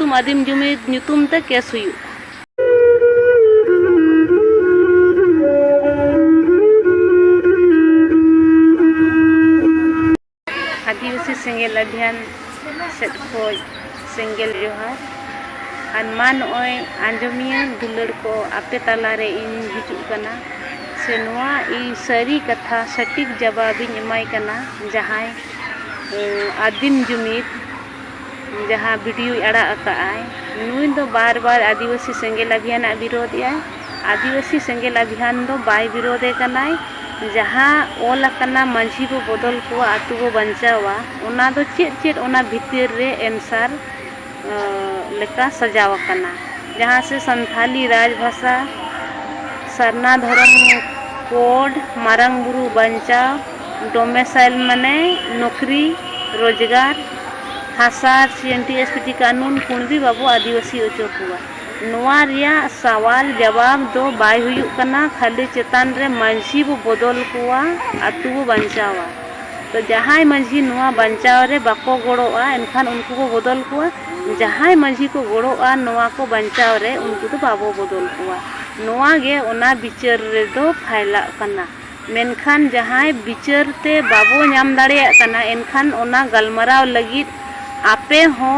nyutum adim jumid nyutum te kes huyu आदिवासी सेंगेल अभियान set खोज सेंगेल जोहार मा नॉय आंजमिया दुलड़ को आपे तालारे इन हिजुग कना से नोआ इ सारी कथा सटीक जवाब इन एमाय कना जहां आदिम जुमीद जहां वीडियो अड़ा आकाय नुई दो बार बार आदिवासी सेंगेल अभियान विरोध या आदिवासी सेंगेल अभियान दो बाय विरोधे कनाय जहाँ ओल कना मंझी को बदल को आतु को बंचावा ओना दो चेत चेत ओना भीतर रे एंसार लेका सजावा कना जहाँ से संथाली राजभाषा सरना धर्म कोड मारंग बुरु बंचाव डोमेसाइल मने नौकरी रोजगार हासा CNTSPT कानून कुणबी बाबू आदिवासी ओचो हुआ नोआ रिया सवाल जवाब दो बाय हुयुक कना खाली चेतान रे मंझी बो बदल कुआ आतु बो बंचावा तो जहां मंझी नोआ बंचाव रे बाको गड़ोआ एनखान उनको को बदल कुआ जहां मंझी को गड़ोआ नोआ को बंचाव रे उनको तो बाबो बदल कुआ नोआ गे ओना बिचार रे दो फायला कना मेनखान जहां बिचार ते बाबो नाम दाड़े कना एनखान ओना गलमराव लगी आपे हो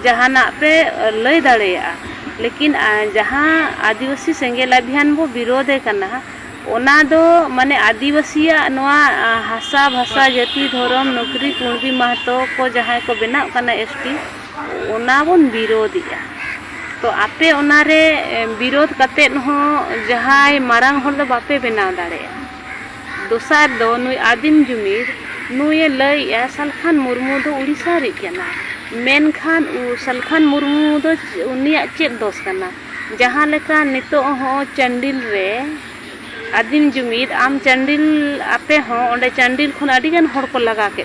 जहाना पे लय दाड़ेया लेकिन जहाँ आदिवासी सेंगेल अभियान बो विरोधे कना ओना दो माने आदिवासिया नोआ हासा भाषा जाति धर्म नौकरी कुणबी महतो को जहाँ को बेना कना ST ओना बोन विरोधिया तो आपे ओना रे विरोध कते हो जहाँ मारांग होर दो बापे बेना दाड़े दोसार दो नुई आदिम जुमीद नुए लय सलखान मुर्मू दो उड़ीसा रे कना मेनखान सलखान मुर्मू दो उनिया चेत दोस कना जहाँ लेका नितो हो चंडिल रे आदिम जुमीद आम चंडिल आपे हो ओंडे चंडिल खुन अडिगन होड़ को लगा के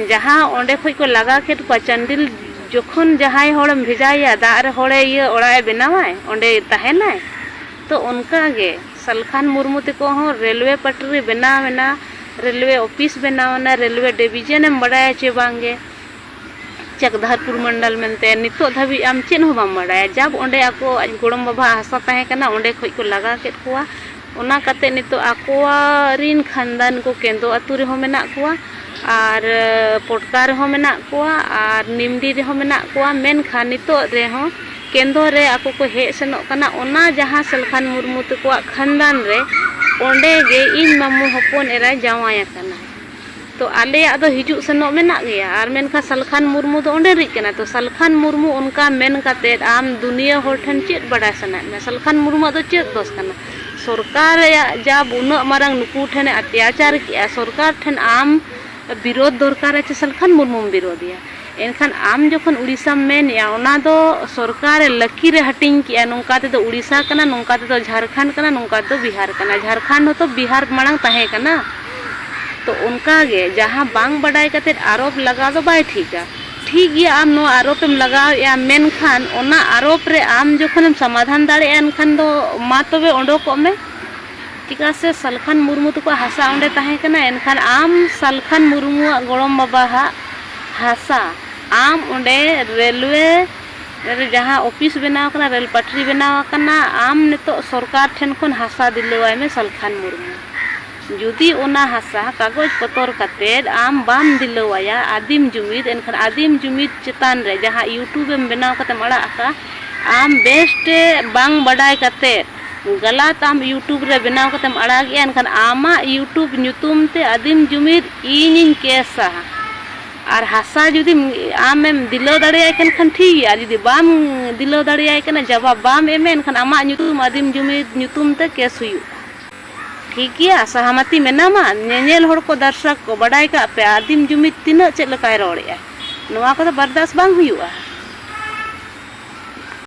जहाँ ओंडे खोज को लगा के को चंडिल जोखन जहां होड़म भेजाया दार होड़े ये ओड़ाए बनावाय ओंडे तहेनाय तो उनका गे सलखान मुर्मू तको हो रेलवे पटरी बनावना रेलवे ऑफिस बनावना रेलवे डिवीजन एम बड़ाय चे बांगे चकधारपुर मंडल मनते नितो धाबी आम चेन हो बाम बड़ाय जब ओंडे आको आज गोड़म बाबा हासा तहे कना ओंडे खोज को लगा के कुआ ओना कते नितो आकोआ रिन खानदान को केंदो अतु रे हो मेना कुआ और पोटका रे हो मेना कुआ और निमडी रे हो मेना कुआ मेन खान नितो रे हो केंदो रे आको को हे सेनो कना ओना जहां सलखान मुर्मू तको खानदान रे ओंडे गे इन मामू हपन एरा जावाया कना तो आले दो हिजु सेनो मेना गया और मेनखा सलखान मुर्मू दो ओंडे रिक कना तो सलखान मुर्मू उनका मेन काते आम दुनिया होर ठन चेत बड़ा सना में सलखान मुर्मू दो चेत दोस कना सरकार जब उन्ना मारंग नुकु ठन अत्याचार किया सरकार ठन आम विरोध दरकार है सलखान मुर्मू विरोधिया एनखान आम जखन उड़ीसा मेनिया ओना दो सरकार लकी रे हटिंग किया नोंका ते दो उड़ीसा कना नोंका ते दो झारखंड कना नोंका तो बिहार कना झारखंड हो तो बिहार मांग तहे कना तो उनका गे जहां बांग बड़ाई कते आरोप लगा दो बाय ठीक गया आम नो आरोप एम लगाव या मेनखान ओना आरोप रे आम जखन समाधान दाड़े एनखान दो मा तबे ओंडोक में टिका से सलखान मुर्मू तको हासा ओंडे तहे कना एनखान आम सलखान मुर्मू गोड़म बाबा हासा आम ओंडे रेलवे जहाँ ऑफिस बनाव कना रेल पटरी बनाव कना आम नितो सरकार ठेन खन हासा दिलवाय में सलखान मुर्मू जुदी ओना हासा कागज पतर कते आम बाम दिलवाया आदिम जुमीद एनखान आदिम जुमीद चेतान रे जहाँ यूट्यूब में बनाव कते मड़ा आका आम बेस्ट बांग बड़ाई कते गलत आम यूट्यूब रे बनाव कते अड़ा गया एनखान आमा यूट्यूब ᱧᱩᱛᱩᱢ ते आदिम जुमीद इन केसा और हासा जुदी आम एम दिलो दाड़िया खान ठीक गया जुदी बाम दिलो दाड़िया कना जवाब बाम एमे एनखान आमा ᱧᱩᱛᱩᱢ आदिम जुमीद ᱧᱩᱛᱩᱢ ते केस हुयु ठीक गया सहमति मेनामा नेनेल होड़ को दर्शक को बड़ाई का पे आदिम जुमीद तीना चेद लकाय रोड़े नोआ को तो बर्दाश्त बांग हुयुआ।